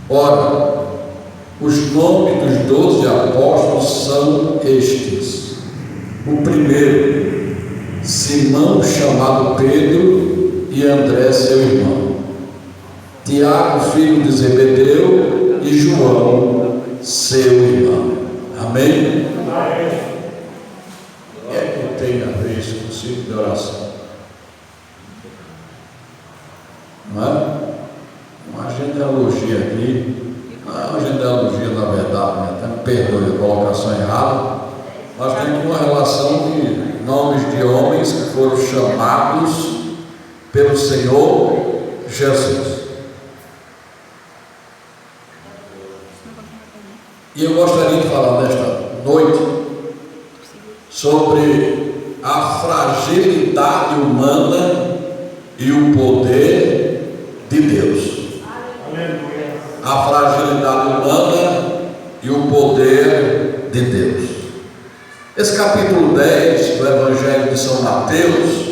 Ora, os nomes dos 12 apóstolos são estes: o primeiro, Simão, chamado Pedro, e André, seu irmão; Tiago, filho de Zebedeu, e João, seu irmão. Amém? O que é que tem a ver isso com o ciclo de oração? Não é? Uma genealogia aqui, não é uma genealogia na verdade, né? Até me perdoe a colocação errada, mas tem uma relação de nomes de homens que foram chamados pelo Senhor Jesus. E eu gostaria de falar nesta noite sobre a fragilidade humana e o poder de Deus. A fragilidade humana e o poder de Deus. Esse capítulo 10 do Evangelho de São Mateus,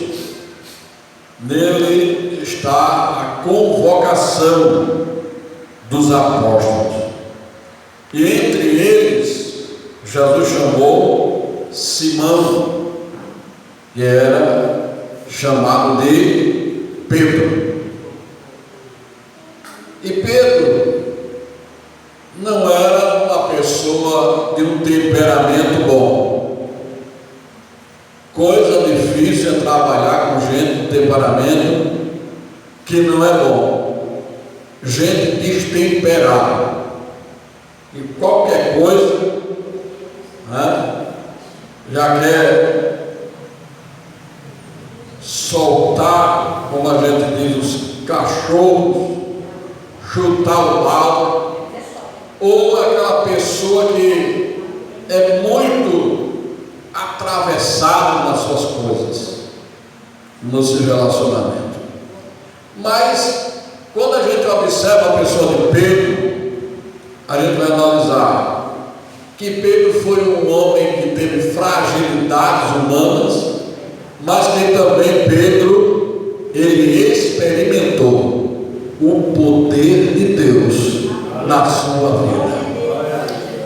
nele está a convocação dos apóstolos. E entre eles, Jesus chamou Simão, que era chamado de Pedro. E Pedro não era uma pessoa de um temperamento bom. Coisa difícil é trabalhar com gente de temperamento que não é bom. Gente destemperada. E qualquer coisa, né, já quer soltar, como a gente diz, os cachorros, chutar o pau, ou aquela pessoa que é muito atravessada nas suas coisas, no seu relacionamento. Mas quando a gente observa a pessoa de Pedro, a gente vai analisar que Pedro foi um homem que teve fragilidades humanas, mas que também Pedro, ele experimentou o poder de Deus na sua vida.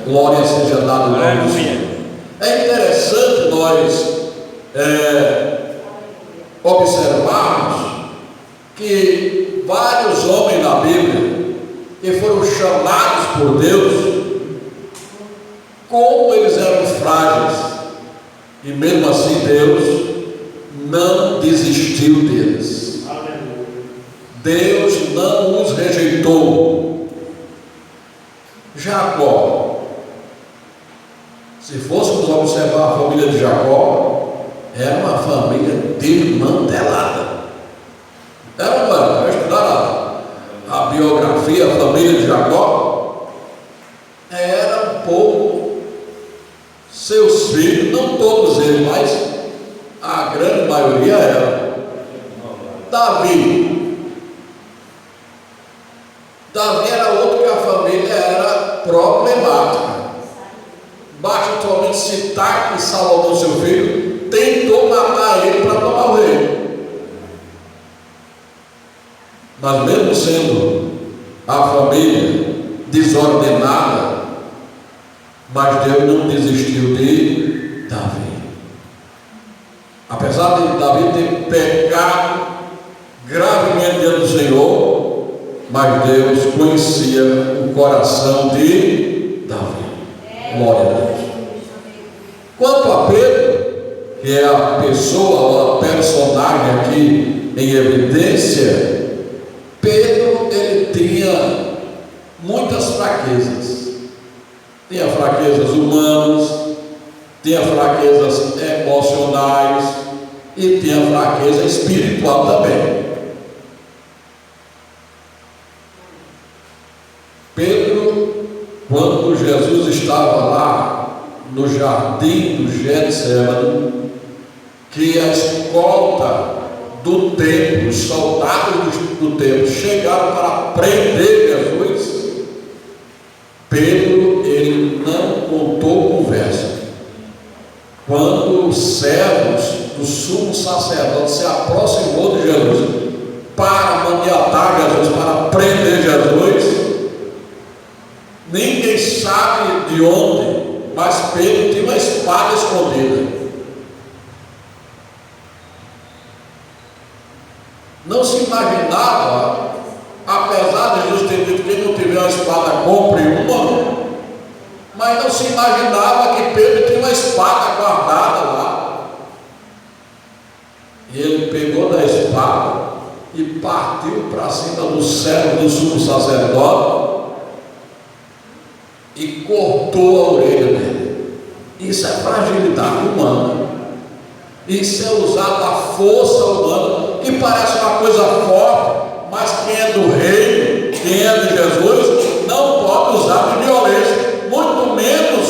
Glória seja dada ao nome do Senhor. É interessante nós observarmos que vários homens na Bíblia que foram chamados por Deus, como eles eram frágeis, e mesmo assim Deus não desistiu deles. Deus não os rejeitou. Jacó, se fôssemos observar a família de Jacó, era uma família desmantelada. Era uma, estudar a biografia, a família de Jacó, era um povo, seus filhos, não todos eles, mas a grande maioria era. Davi era outro que a família era problemática. Basta somente citar que Salomão, seu filho, tentou matar ele para tomar o rei. Mas mesmo sendo a família desordenada, mas Deus não desistiu de Davi. Apesar de Davi ter pecado gravemente diante do Senhor, mas Deus conhecia o coração de Davi. Glória a Deus. Quanto a Pedro, que é a pessoa, a personagem aqui em evidência, Pedro, ele tinha muitas fraquezas. Tinha fraquezas humanas, tinha fraquezas emocionais e tinha fraqueza espiritual também. Pedro, quando Jesus estava lá no jardim do Getsemane, que a escolta do templo, os soldados do templo chegaram para prender Jesus, Pedro, ele não contou conversa. Quando os servos do sumo sacerdote se aproximou de Jesus para maniatar Jesus, para prender Jesus, Ninguém sabe de onde, mas Pedro tinha uma espada escondida. Não se imaginava, apesar de Jesus ter dito que quem não tiver uma espada, compre uma, mas não se imaginava que Pedro tinha uma espada guardada lá. E ele pegou da espada e partiu para cima do servo do sumo sacerdote e cortou a orelha dele. Isso é fragilidade humana. Isso é usar a força humana, que parece uma coisa forte, mas quem é do reino, quem é de Jesus, não pode usar de violência, muito menos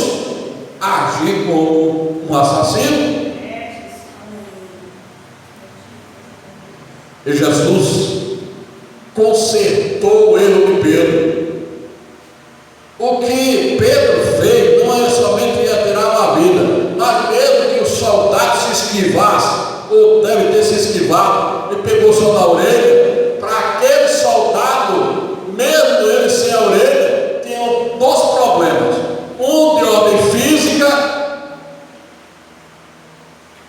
agir como um assassino. E Jesus consertou o erro de Pedro. O que Pedro fez não é somente ia tirar uma vida, mas mesmo que o soldado se esquivasse, ou deve ter se esquivado, e pegou só na orelha, para aquele soldado, mesmo ele sem a orelha, tinha dois problemas: um de ordem física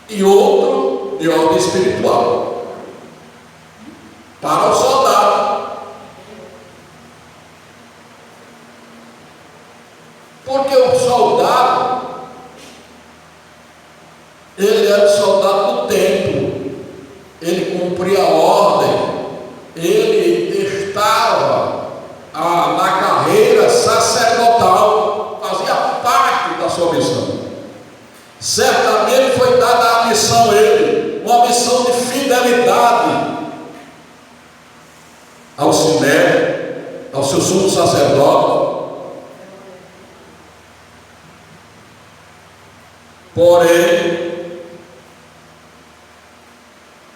e outro de ordem espiritual. Para o soldado, porque o soldado, ele era o soldado do templo, ele cumpria a ordem, ele estava na carreira sacerdotal, fazia parte da sua missão. Certamente foi dada a missão a ele, uma missão de fidelidade ao Sinédrio, ao seu sumo sacerdote. Porém,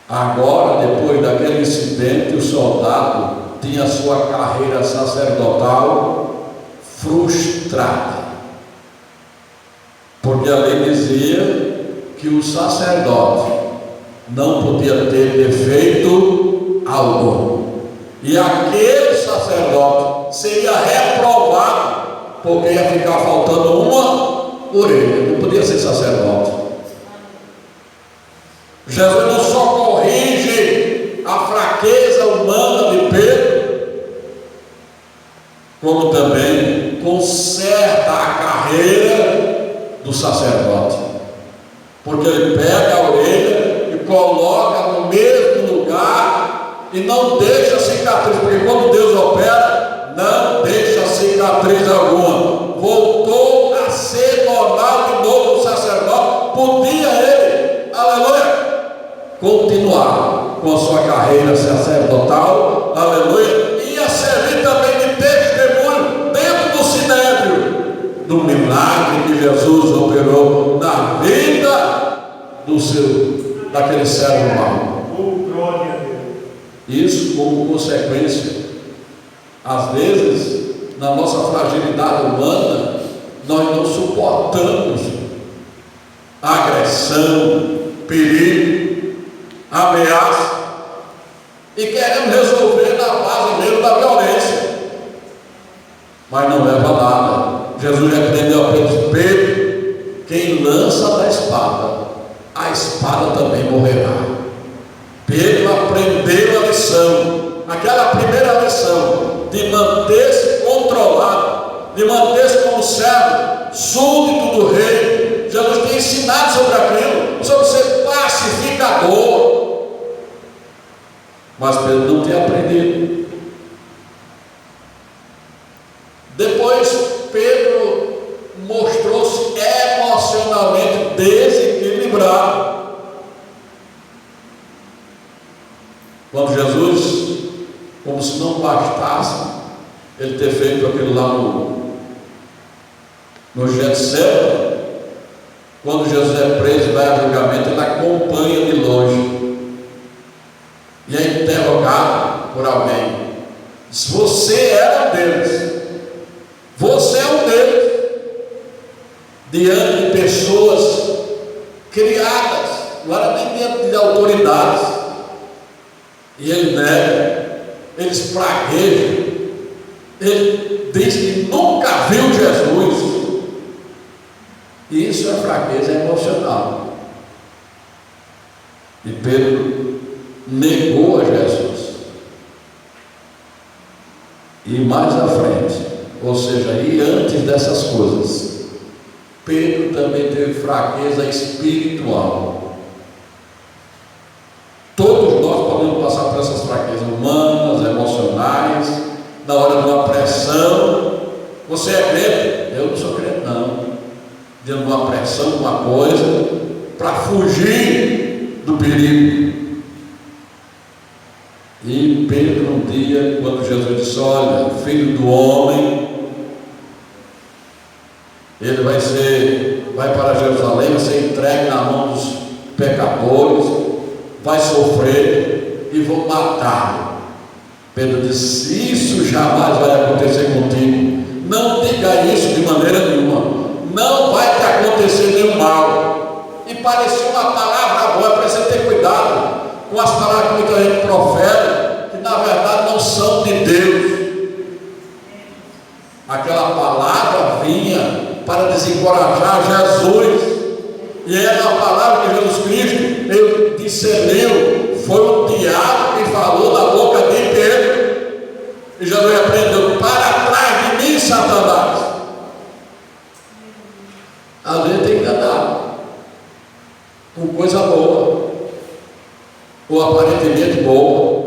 agora, depois daquele incidente, o soldado tinha sua carreira sacerdotal frustrada, porque a lei dizia que o sacerdote não podia ter defeito algum. E aquele sacerdote seria reprovado, porque ia ficar faltando uma orelha, não podia ser sacerdote. Jesus não só corrige a fraqueza humana de Pedro, como também conserta a carreira do sacerdote, porque ele pega a orelha e coloca no mesmo lugar e não deixa cicatriz, porque quando Deus opera, não deixa cicatriz alguma. Voltou a ser normal de novo o sacerdote. Podia ele, aleluia, continuar com a sua carreira sacerdotal, aleluia, e ia servir também de testemunho dentro do sinédrio do milagre que Jesus operou na vida daquele servo mau. Isso como consequência, às vezes, na nossa fragilidade humana, nós não suportamos agressão, perigo, ameaça, e queremos resolver na base mesmo da violência, mas não leva a nada. Jesus repreendeu a Pedro: quem lança da espada, a espada também morrerá. Pedro aprendeu a lição, aquela primeira lição de manter-se controlado, de manter-se como servo, súdito do rei. Jesus tem ensinado sobre aquilo, sobre ser pacificador, mas Pedro não tinha aprendido. Depois Pedro mostrou-se emocionalmente desequilibrado. Quando Jesus, como se não bastasse ele ter feito aquilo lá no Getsemane, quando Jesus é preso e vai a julgamento, ele acompanha de longe e é interrogado por alguém. Diz: você era um deles, você é um deles, diante de pessoas criadas, não era nem diante de autoridades. E ele nega, eles praguejam, Ele diz que nunca viu Jesus. Isso é fraqueza emocional. E Pedro negou a Jesus. E mais à frente, ou seja, e antes dessas coisas, Pedro também teve fraqueza espiritual. Todos nós podemos passar por essas fraquezas humanas, emocionais, na hora de uma pressão. Você é crente? Eu não sou crente, não. Diante de uma pressão, de uma coisa, para fugir do perigo. E Pedro, um dia, quando Jesus disse: olha, filho do homem, ele vai para Jerusalém, vai ser entregue na mão dos pecadores, vai sofrer e vão matar. Pedro disse: isso jamais vai acontecer contigo. Não diga isso de maneira nenhuma. Não vai te acontecer nenhum mal. E parecia uma palavra boa, para você ter cuidado com as palavras que muita gente profere, que na verdade não são de Deus. Aquela palavra vinha para desencorajar Jesus, e era a palavra de Jesus Cristo. Ele discerniu, foi o diabo que falou na boca de Pedro, e Jesus repreendeu: para trás de mim, Satanás. A gente tem que andar com coisa boa, ou aparentemente boa.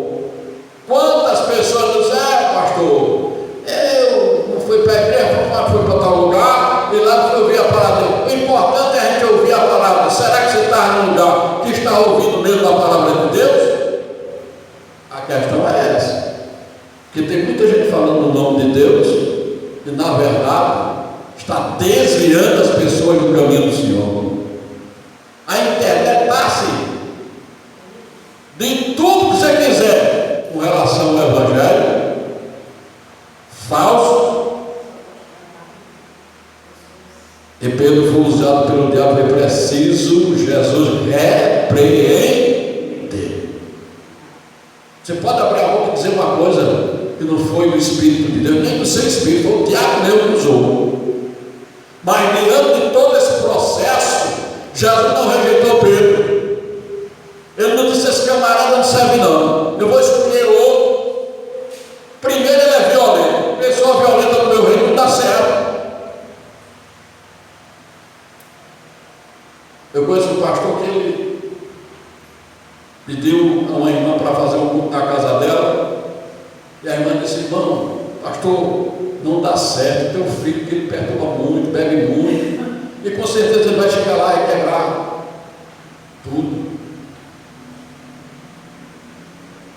Quantas pessoas dizem: pastor, eu não fui para a igreja, mas fui para tal lugar, e lá fui ouvir a palavra. O importante é a gente ouvir a palavra. Será que você está num lugar que está ouvindo mesmo a palavra de Deus? A questão é essa, que tem muita gente falando no nome de Deus, e na verdade está desviando as pessoas do caminho do Senhor. A internet está assim, de tudo que você quiser com relação ao Evangelho, falso. E Pedro foi usado pelo diabo, é preciso Jesus repreender. Você pode abrir a boca e dizer uma coisa que não foi do Espírito de Deus, nem do seu Espírito, foi o diabo mesmo que usou. Mas diante de todo esse processo, Jesus não rejeitou Pedro. Ele não disse: esse camarada não serve não, eu vou escolher outro. Primeiro, ele é violento, pessoa violenta no meu reino não dá certo. Eu conheço um pastor que ele pediu a uma irmã para fazer um culto na casa dela, e a irmã disse: irmão, pastor, não dá certo, teu filho que ele perturba muito, bebe muito, e com certeza ele vai chegar lá e quebrar tudo.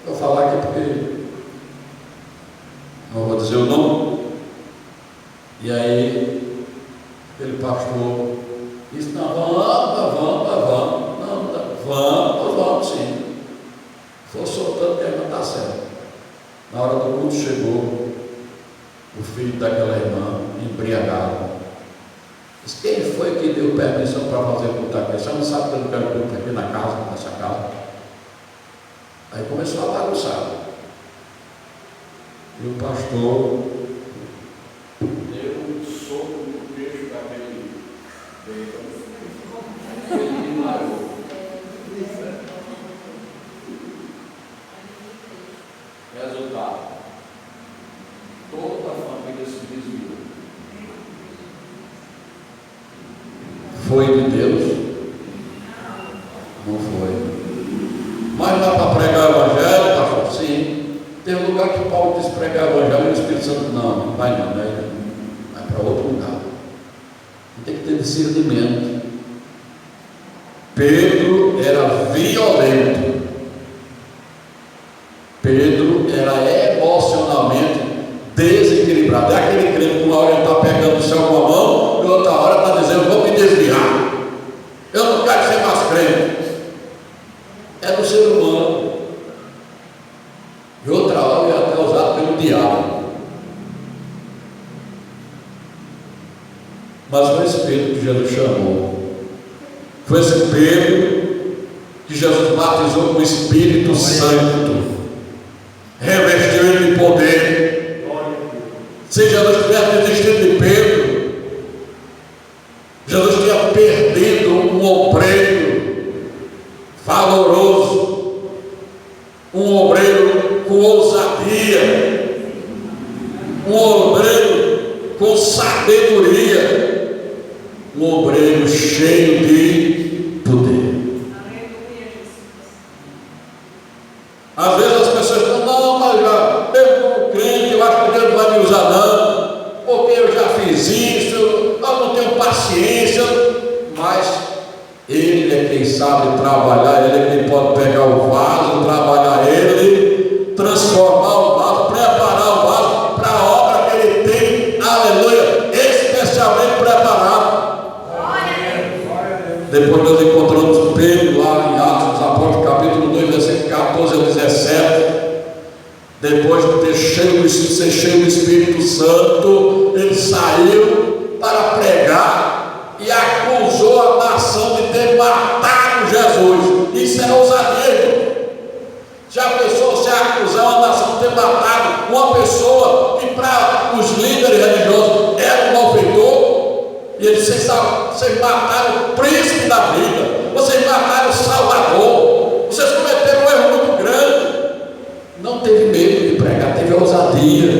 Vou falar aqui porque não vou dizer o nome. E aí aquele pastor disse: não, vamos sim. For soltando que a irmã está certo. Na hora do culto chegou o filho daquela irmã, embriagado. Disse: quem foi que deu permissão para fazer o culto aqui? Você não sabe que eu não quero culto aqui na casa, nessa casa? Aí começou a bagunçar. E o pastor deu um soco no queixo daquele bêbado. Ele largou. Resultado: toda a família se desviou. Foi de Deus? Não foi. Mas lá para pregar o Evangelho, pastor? Sim. Tem um lugar que Paulo diz pregar o Evangelho e o Espírito Santo não vai não, né? Vai para outro lugar. Tem que ter discernimento. Pedro era violento. Pedro era emocionalmente desequilibrado. É aquele crente que uma hora ele está pegando o céu com a mão, e outra hora está dizendo: vou me desviar, eu não quero ser mais crente. É do ser humano. E outra hora ele é até usado pelo diabo. Mas foi esse Pedro que Jesus chamou. Foi esse Pedro que Jesus batizou com o Espírito Santo, revestiu ele de poder. Se Jesus tivesse desistido de Pedro, Jesus tinha perdido um obreiro valoroso, um obreiro com ousadia, um obreiro com sabedoria, um obreiro cheio de poder. Às vezes as pessoas falam, não, mas já, mesmo como crente, eu acho que Deus não vai me usar não, porque eu já fiz isso, eu não tenho paciência, mas Ele é quem sabe trabalhar, Ele é quem pode pegar o vaso, trabalhar ele, transformar o vaso, preparar o vaso para a obra que Ele tem, aleluia, especialmente preparado. Depois nós encontramos Pedro lá em Atos dos Apóstolos, capítulo 2, versículo 14 a 17. Depois de ser cheio do Espírito Santo, ele saiu para pregar e acusou a nação de ter matado Jesus. Isso é ousadia. Já pensou se acusar uma nação de ter matado uma pessoa que para os líderes religiosos era um malfeitor? E ele disse: vocês mataram o príncipe da vida, vocês mataram o Salvador, vocês cometeram um erro muito grande. Não teve medo de pregar, teve ousadia.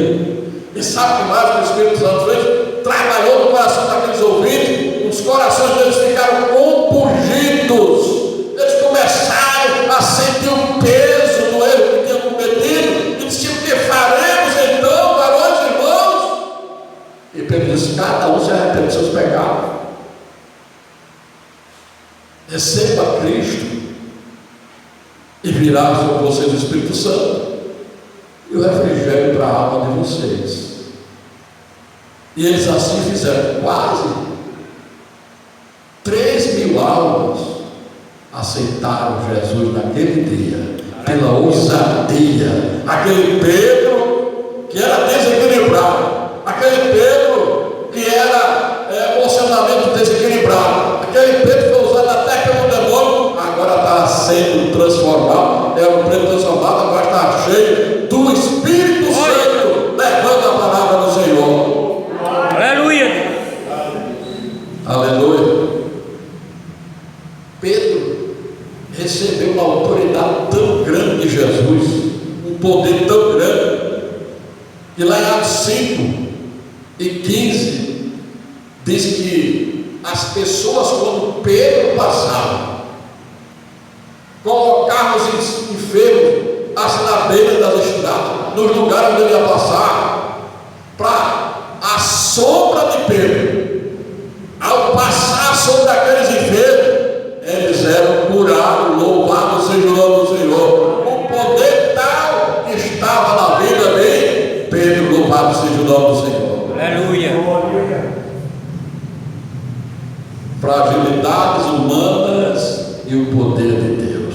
E sabe o que mais que o Espírito Santo fez? Trabalhou no coração daqueles ouvintes, os corações deles ficaram compungidos, eles começaram a sentir o peso do erro que tinham cometido, e disseram: o que faremos então, varões e irmãos? E Pedro disse: cada um se arrepende dos seus pecados, receba Cristo e virá sobre vocês o Espírito Santo e o refrigério para a alma de vocês. E eles assim fizeram. Quase 3.000 almas aceitaram Jesus naquele dia, pela ousadia. Aquele Pedro que era desequilibrado, aquele Pedro que era emocionalmente desequilibrado, aquele Pedro que foi usado até pelo demônio, agora está sendo transformado, é um Pedro transformado, agora está cheio do Espírito Santo, levando a palavra do Senhor. Aleluia! Aleluia! Pedro recebeu uma autoridade tão grande de Jesus, um poder tão grande, que lá em Atos 5 e 15 diz que as pessoas, quando Pedro passava, colocavam os enfermos assim na beira das estradas, nos lugares onde ele ia passar, para a sombra de Pedro, ao passar sobre aqueles enfermos, eles eram curados. Louvado seja o nome do Senhor. O poder tal que estava na vida de Pedro. Louvado seja o nome do Senhor. Aleluia! Fragilidades humanas e o poder de Deus.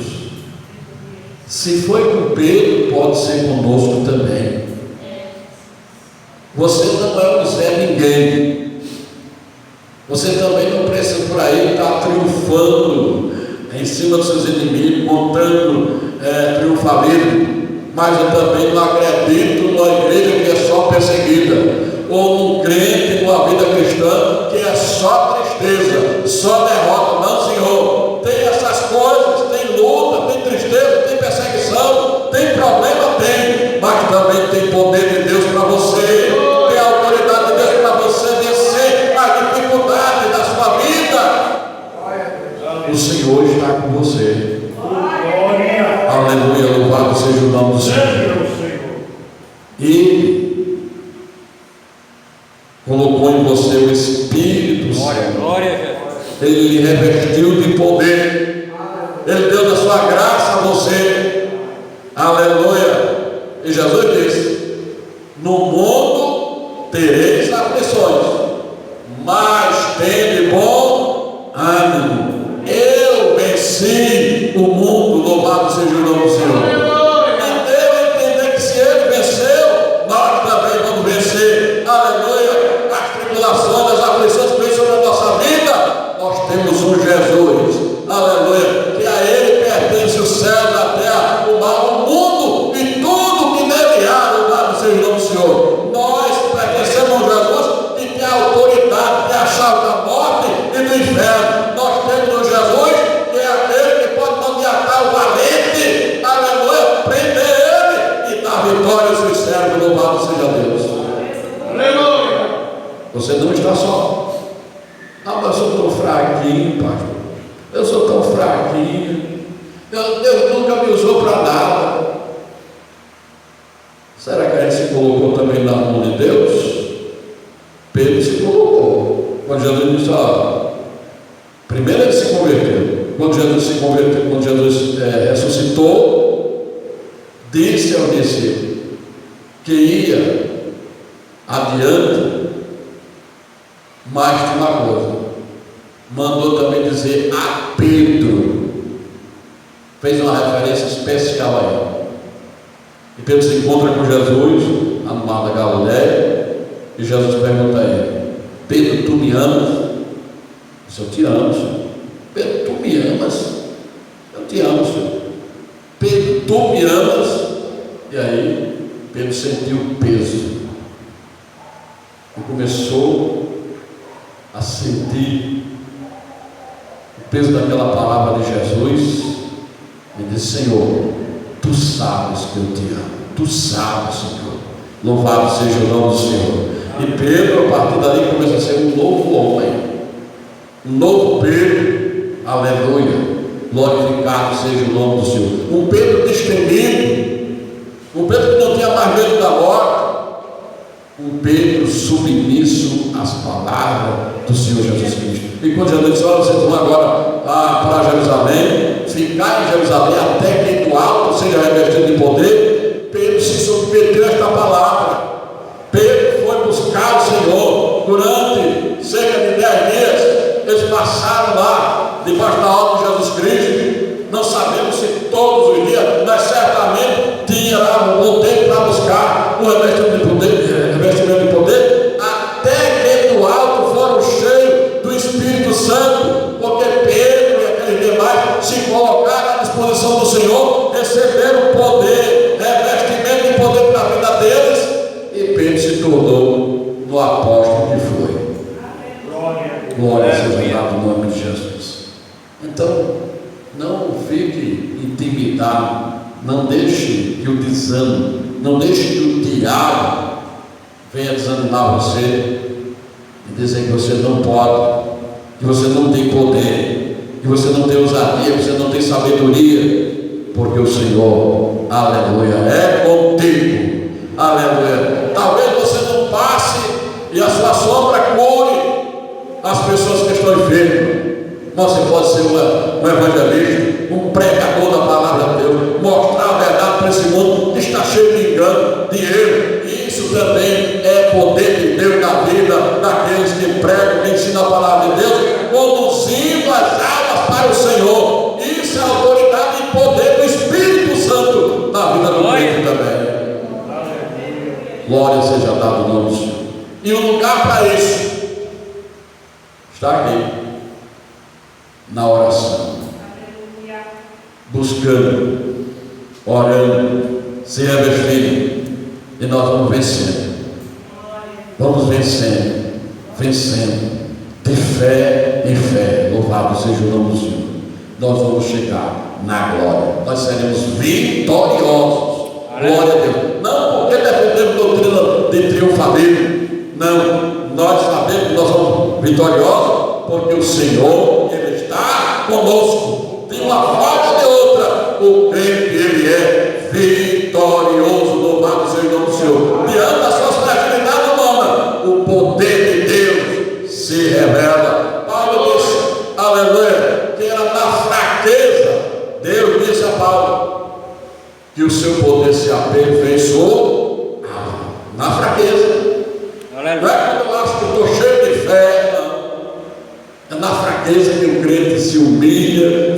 Se foi com Pedro, pode ser conosco também. Você não é um Zé Ninguém. Você também não precisa por aí estar triunfando em cima dos seus inimigos, montando triunfalismo. Mas eu também não acredito numa igreja que é só perseguida, ou num crente, numa vida cristã que é só tristeza, só derrota. Não, Senhor. Tem essas coisas, tem luta, tem tristeza, tem perseguição, tem problema, tem, mas também tem poder de Deus para você, tem a autoridade de Deus para você vencer as dificuldades da sua vida. O Senhor está com você. Aleluia, louvado seja o nome do Senhor. E colocou em você o Espírito Santo. Glória. Ele lhe revestiu de poder. Ele deu da sua graça a você. Aleluia. E Jesus disse: no mundo tereis aflições, mas tende bom ânimo. Eu venci o mundo. Louvado seja o nome do Senhor. E deu a entender que se ele venceu, nós também vamos vencer. Aleluia. As tribulações, as aflições que vêm sobre a nossa vida, nós temos um Jesus. Aleluia. Que a Ele pertence o céu, a terra, o mar, o mundo e tudo que nele há. Louvado seja o nome do Senhor. Nós pertencemos Você não está só. Ah, mas eu sou tão fraquinho, pastor. Eu sou tão fraquinho. Deus nunca me usou para nada. Será que a gente se colocou também na mão de Deus? Pedro se colocou. Quando Jesus disse, primeiro ele se converteu. Quando Jesus se converteu, quando Jesus ressuscitou, disse ao discípulo que ia adiante, mais de uma coisa, mandou também dizer a Pedro, fez uma referência especial a ele. E Pedro se encontra com Jesus no mar da Galileia, e Jesus pergunta a ele: Pedro, tu me amas? Eu te amo, Senhor. Pedro, tu me amas? Eu te amo, Senhor. Pedro, tu me amas? E aí Pedro sentiu o peso e começou a sentir o peso daquela palavra de Jesus e disse: Senhor, tu sabes que eu te amo, tu sabes, Senhor. Louvado seja o nome do Senhor. E Pedro, a partir dali, começa a ser um novo homem, um novo Pedro, aleluia, glorificado seja o nome do Senhor. Um Pedro destemido, um Pedro que não tinha mais medo da morte, um Pedro submisso às palavras do Senhor Jesus Cristo. E quando Jesus disse: olha, vocês vão agora para Jerusalém, ficar em Jerusalém até que do alto seja revestido de poder, Pedro se submeteu a esta palavra. Pedro foi buscar o Senhor durante cerca de 10 dias. Eles passaram lá debaixo da obra de Jesus Cristo. Não sabemos se todos os dias, mas certamente tinha lá um bom tempo para buscar o revestimento de poder, até que do alto foram cheios do Espírito Santo, porque Pedro e aqueles demais se colocaram à disposição do Senhor, receberam poder, revestimento de poder para a vida deles, e Pedro se tornou no apóstolo que foi. Glória seja dada no nome de Jesus. Então, não fique intimidado, não deixe que o desânimo, não deixe que o diabo venha desanimar você e dizer que você não pode, que você não tem poder, que você não tem ousadia, que você não tem sabedoria, porque o Senhor, aleluia, é contigo, aleluia. Talvez você não passe e a sua sombra cure as pessoas que estão enfermas, mas você pode ser um evangelista, um pregador da palavra de Deus, mostrar a verdade para esse mundo que está cheio de engano, de erro. E isso também é poder de Deus na vida daqueles que pregam, que ensinam a palavra de Deus, conduzindo as almas para o Senhor. Isso é a autoridade e poder do Espírito Santo na vida do crente também. Glória seja dada ao nome do Senhor. E o lugar para isso está aqui, na oração, buscando, orando, se revestindo, e nós vamos vencendo, de fé em fé. Louvado seja o nome do Senhor. Nós vamos chegar na glória, nós seremos vitoriosos. Glória a Deus. Não porque defendemos doutrina de triunfalismo, não, nós sabemos que nós somos vitoriosos porque o Senhor, Ele está conosco, de uma forma ou de outra. O crente, ele é vitorioso. Louvado seja o nome do Senhor. Diante das suas fragilidades humanas, o poder de Deus se revela. Paulo disse, aleluia, que era na fraqueza. Deus disse a Paulo que o seu poder se aperfeiçoou na fraqueza. Não é quando eu acho que estou cheio de fé, não. É na fraqueza que o crente se humilha,